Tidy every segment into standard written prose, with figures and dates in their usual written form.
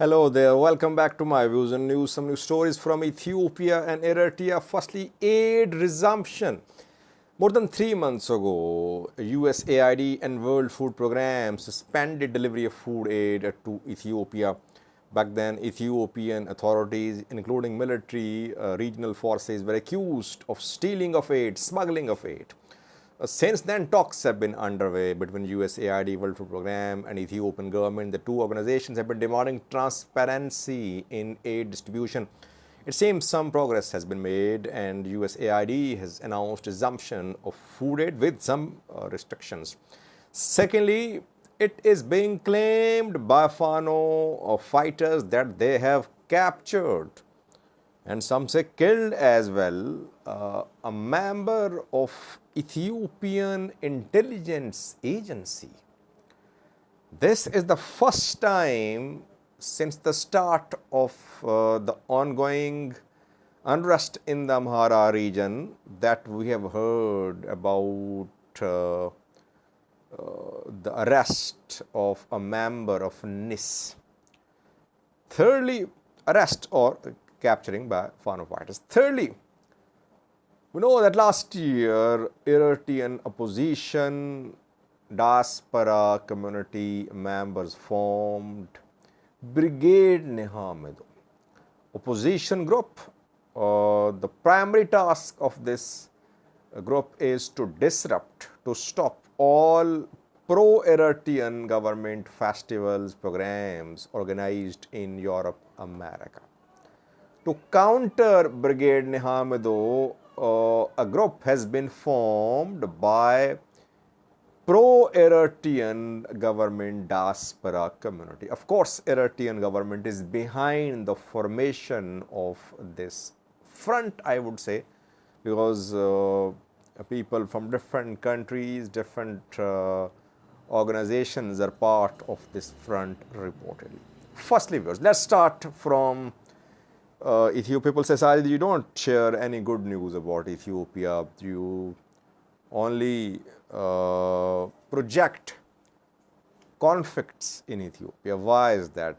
Hello there, welcome back to my views and news. Some new stories from Ethiopia and Eritrea. Firstly, aid resumption. More than 3 months ago, USAID and World Food Programme suspended delivery of food aid to Ethiopia. Back then, Ethiopian authorities, including military regional forces, were accused of stealing of aid, smuggling of aid. Since then, talks have been underway between USAID, World Food Programme and Ethiopian government. The two organizations have been demanding transparency in aid distribution. It seems some progress has been made and USAID has announced resumption of food aid with some restrictions. Secondly, it is being claimed by Fano fighters that they have captured and some say killed as well, a member of Ethiopian intelligence agency. This is the first time since the start of the ongoing unrest in the Amhara region that we have heard about the arrest of a member of NISS. Thirdly, arrest or capturing by Fano fighters. Thirdly, we know that last year, Eritrean opposition diaspora community members formed Brigade Nehamedo, opposition group. The primary task of this group is to disrupt, to stop all pro-Eritrean government festivals, programs organized in Europe, America. To counter Brigade Nehamedo, a group has been formed by pro-Eritrean government diaspora community. Of course, Eritrean government is behind the formation of this front, I would say, because people from different countries, different organizations are part of this front reportedly. Firstly, viewers, let's start from Ethiopia. People say, Sajid, you don't share any good news about Ethiopia. You only project conflicts in Ethiopia. Why is that?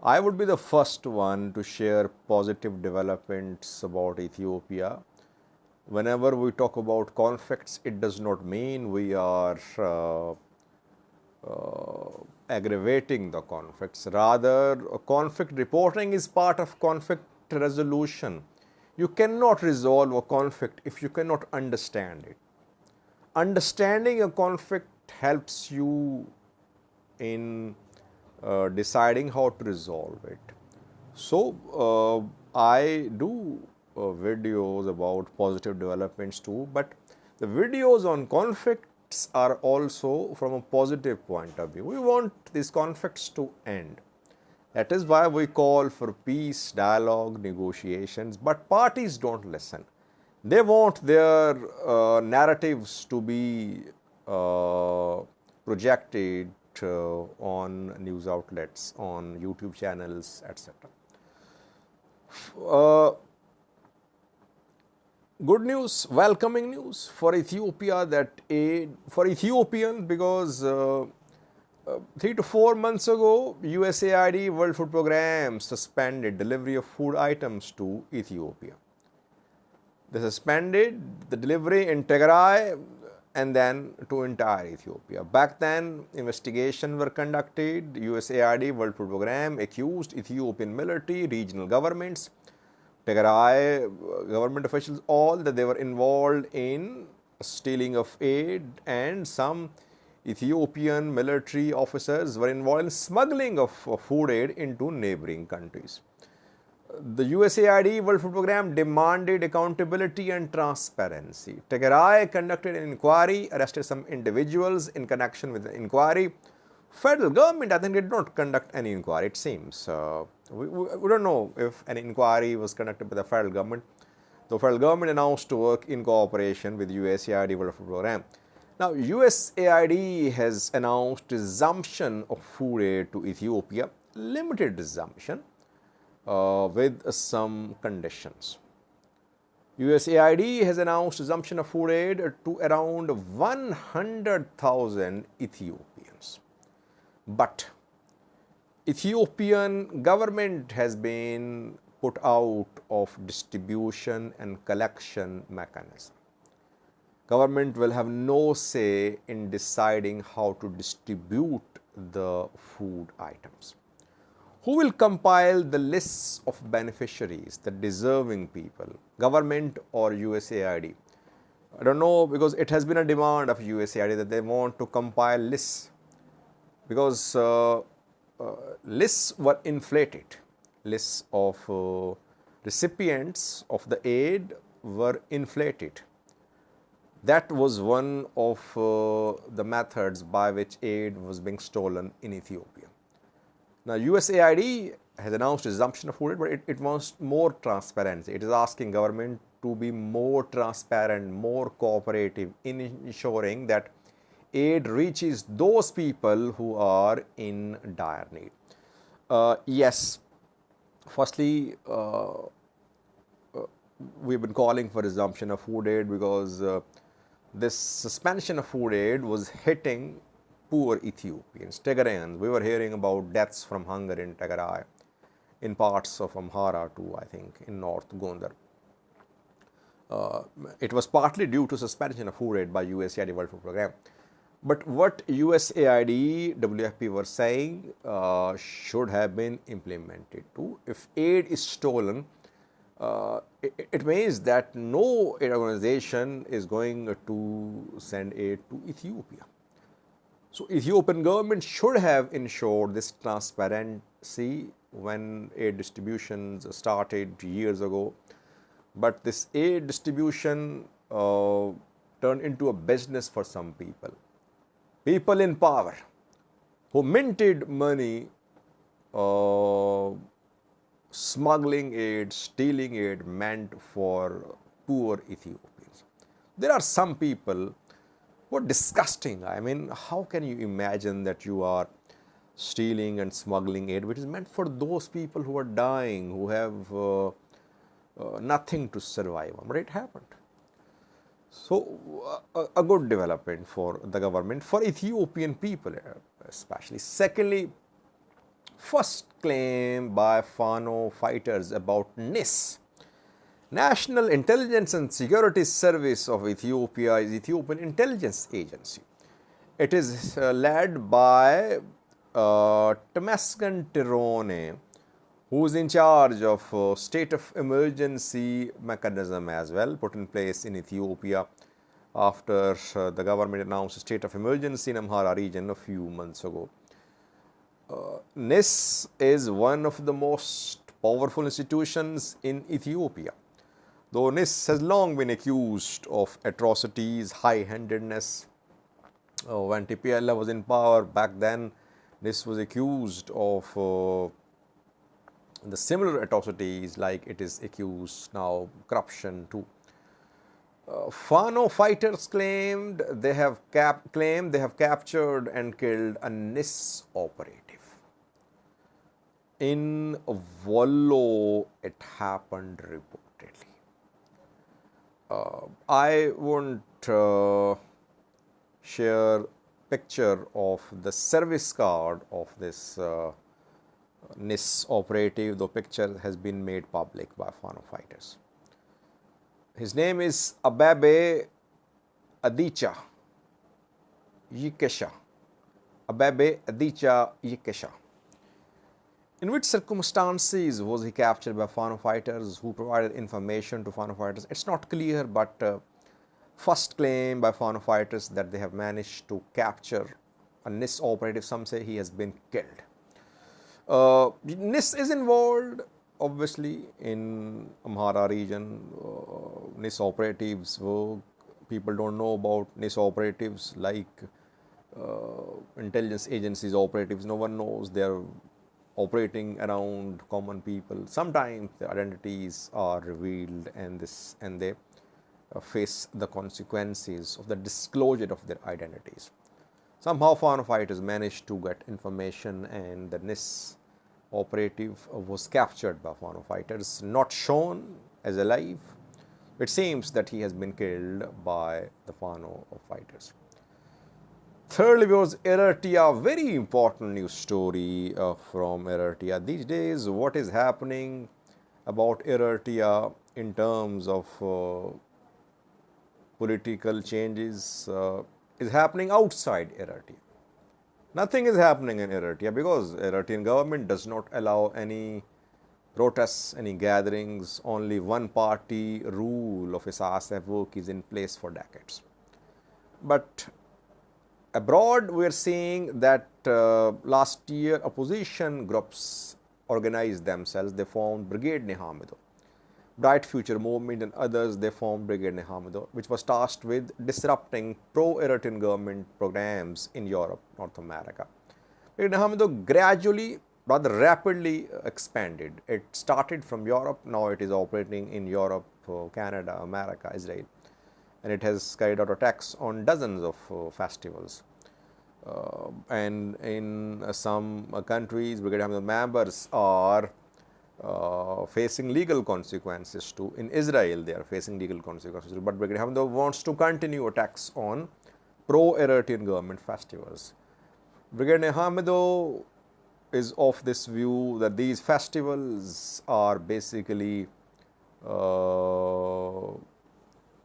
I would be the first one to share positive developments about Ethiopia. Whenever we talk about conflicts, it does not mean we are aggravating the conflicts. Rather, conflict reporting is part of conflict resolution. You cannot resolve a conflict if you cannot understand it. Understanding a conflict helps you in deciding how to resolve it. So, I do videos about positive developments too, but the videos on conflict are also from a positive point of view. We want these conflicts to end. That is why we call for peace, dialogue, negotiations, but parties don't listen. They want their narratives to be projected on news outlets, on YouTube channels, etc. Good news, welcoming news for Ethiopia, that aid for Ethiopians, because 3 to 4 months ago, USAID World Food Programme suspended delivery of food items to Ethiopia. They suspended the delivery in Tigray and then to entire Ethiopia. Back then, investigations were conducted. USAID World Food Programme accused Ethiopian military, regional governments, Tigray government officials, all that they were involved in stealing of aid, and some Ethiopian military officers were involved in smuggling of food aid into neighboring countries. The USAID World Food Programme demanded accountability and transparency. Tigray conducted an inquiry, arrested some individuals in connection with the inquiry. Federal government, I think, did not conduct any inquiry, it seems. We don't know if an inquiry was conducted by the federal government. The federal government announced to work in cooperation with USAID World Food Programme. Now, USAID has announced resumption of food aid to Ethiopia, limited resumption with some conditions. USAID has announced resumption of food aid to around 100,000 Ethiopians. But Ethiopian government has been put out of distribution and collection mechanism. Government will have no say in deciding how to distribute the food items. Who will compile the lists of beneficiaries, the deserving people, government or USAID? I don't know, because it has been a demand of USAID that they want to compile lists, because lists were inflated. Lists of recipients of the aid were inflated. That was one of the methods by which aid was being stolen in Ethiopia. Now, USAID has announced resumption of food aid, but it wants more transparency. It is asking government to be more transparent, more cooperative in ensuring that aid reaches those people who are in dire need. Yes, firstly, we've been calling for resumption of food aid because this suspension of food aid was hitting poor Ethiopians, Tigrayans. We were hearing about deaths from hunger in Tigray, in parts of Amhara too, I think, in North Gondar. It was partly due to suspension of food aid by USAID World Food Program. But what USAID, WFP were saying should have been implemented too. If aid is stolen, it means that no aid organization is going to send aid to Ethiopia. So Ethiopian government should have ensured this transparency when aid distributions started years ago. But this aid distribution turned into a business for some people. People in power who minted money, smuggling aid, stealing aid meant for poor Ethiopians. There are some people who are disgusting. I mean, how can you imagine that you are stealing and smuggling aid which is meant for those people who are dying, who have nothing to survive on? But it happened. So, a good development for the government, for Ethiopian people especially. Secondly, first claim by Fano fighters about NISS. National Intelligence and Security Service of Ethiopia is Ethiopian intelligence agency. It is led by Temesgen Tirone, who is in charge of state of emergency mechanism as well, put in place in Ethiopia after the government announced a state of emergency in Amhara region a few months ago. NISS is one of the most powerful institutions in Ethiopia. Though NISS has long been accused of atrocities, high-handedness. When TPLF was in power back then, NISS was accused of the similar atrocities like it is accused now, corruption too. Fano fighters claimed they have captured and killed a NISS operative. In Wollo, it happened reportedly. I won't share picture of the service card of this NISS operative, though picture has been made public by Fano fighters. His name is Ababe Adicha Yikesha. Ababe Adicha Yikesha. In which circumstances was he captured by Fano fighters? Who provided information to Fano fighters? It's not clear, but first claim by Fano fighters that they have managed to capture a NISS operative. Some say he has been killed. NISS is involved, obviously, in Amhara region. NISS operatives work. People don't know about NISS operatives like intelligence agencies operatives. No one knows they are operating around common people. Sometimes their identities are revealed and they face the consequences of the disclosure of their identities. Somehow Fano fighters managed to get information and the NISS operative was captured by Fano fighters, not shown as alive. It seems that he has been killed by the Fano fighters. Thirdly was Eritrea, very important news story from Eritrea. These days, what is happening about Eritrea in terms of political changes is happening outside Eritrea. Nothing is happening in Eritrea because Eritrean government does not allow any protests, any gatherings. Only one party rule of Isaias Afwerki is in place for decades. But abroad, we are seeing that last year opposition groups organized themselves. They formed Brigade Nehamido. Bright Future Movement and others, they formed Brigade Nehamido, which was tasked with disrupting pro-Eritrean government programs in Europe, North America. Brigade Nehamido gradually, rather rapidly expanded. It started from Europe, now it is operating in Europe, Canada, America, Israel. And it has carried out attacks on dozens of festivals. And in some countries, Brigade Nehamido members are facing legal consequences too. In Israel, they are facing legal consequences, but Brigade Nehamido wants to continue attacks on pro-Eritrean government festivals. Brigade Nehamido is of this view that these festivals are basically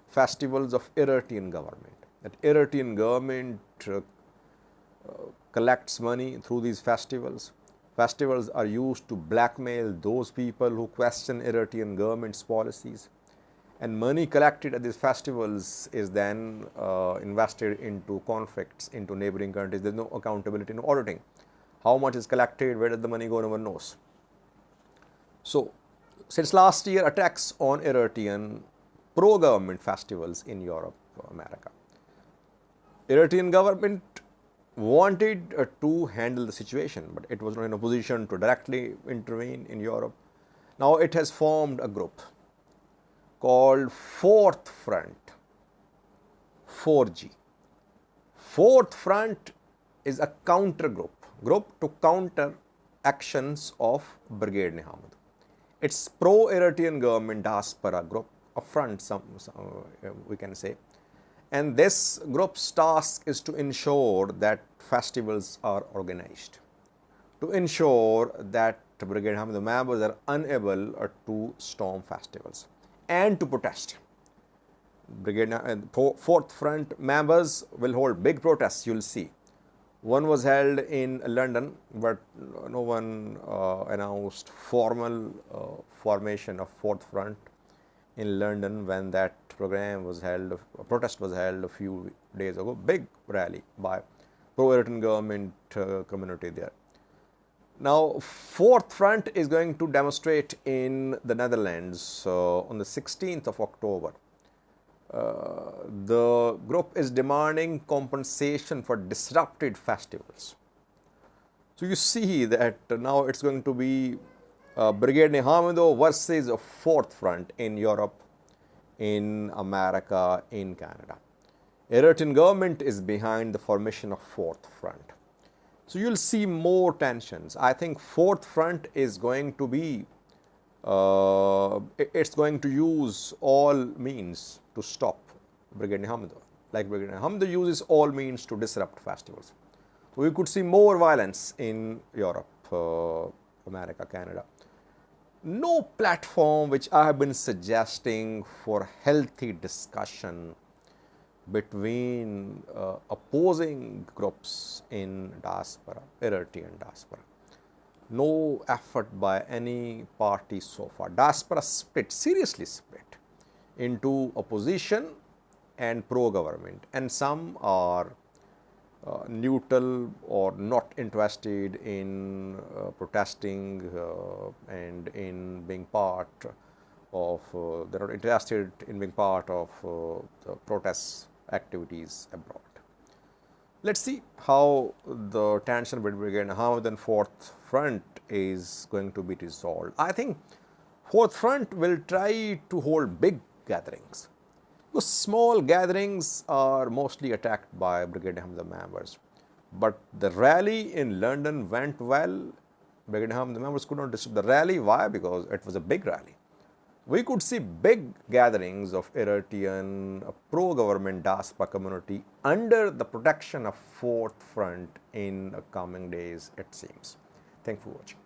festivals of Eritrean government. That Eritrean government collects money through these festivals. Festivals are used to blackmail those people who question Eritrean government's policies. And money collected at these festivals is then invested into conflicts, into neighboring countries. There is no accountability, no auditing. How much is collected, where does the money go, no one knows. So, since last year, attacks on Eritrean pro-government festivals in Europe, America. Eritrean government wanted to handle the situation, but it was not in a position to directly intervene in Europe. Now it has formed a group called Fourth Front, 4G. Fourth Front is a counter group to counter actions of Brigade Nehamido. It's pro-Eritrean government diaspora group, a front, we can say. And this group's task is to ensure that festivals are organized, to ensure that Brigade Nehamido members are unable to storm festivals and to protest. Brigade Fourth Front members will hold big protests, you'll see. One was held in London, but no one announced formal formation of Fourth Front in London when that program was held, a protest was held a few days ago, big rally by pro-Eritrean government community there. Now, Fourth Front is going to demonstrate in the Netherlands on the 16th of October. The group is demanding compensation for disrupted festivals. So you see that now it's going to be Brigade Nehamido versus a Fourth Front in Europe, in America, in Canada. Eritrean government is behind the formation of Fourth Front. So you'll see more tensions. I think Fourth Front is going to be, it's going to use all means to stop Brigade Nehamido. Like Brigade Nehamido uses all means to disrupt festivals. So we could see more violence in Europe, America, Canada. No platform which I have been suggesting for healthy discussion between opposing groups in diaspora, Eritrean diaspora. No effort by any party so far. Diaspora split, seriously split into opposition and pro-government, and some are neutral or not interested in protesting and in being part of, they're not interested in being part of the protests activities abroad. Let's see how the tension between Brigade Nehamido and Fourth Front is going to be resolved. I think Fourth Front will try to hold big gatherings. Because small gatherings are mostly attacked by Brigade Nehamido members. But the rally in London went well. Brigade Nehamido members could not disrupt the rally. Why? Because it was a big rally. we could see big gatherings of Eritrean pro-government diaspora community under the protection of Fourth Front in the coming days, it seems. Thanks for watching.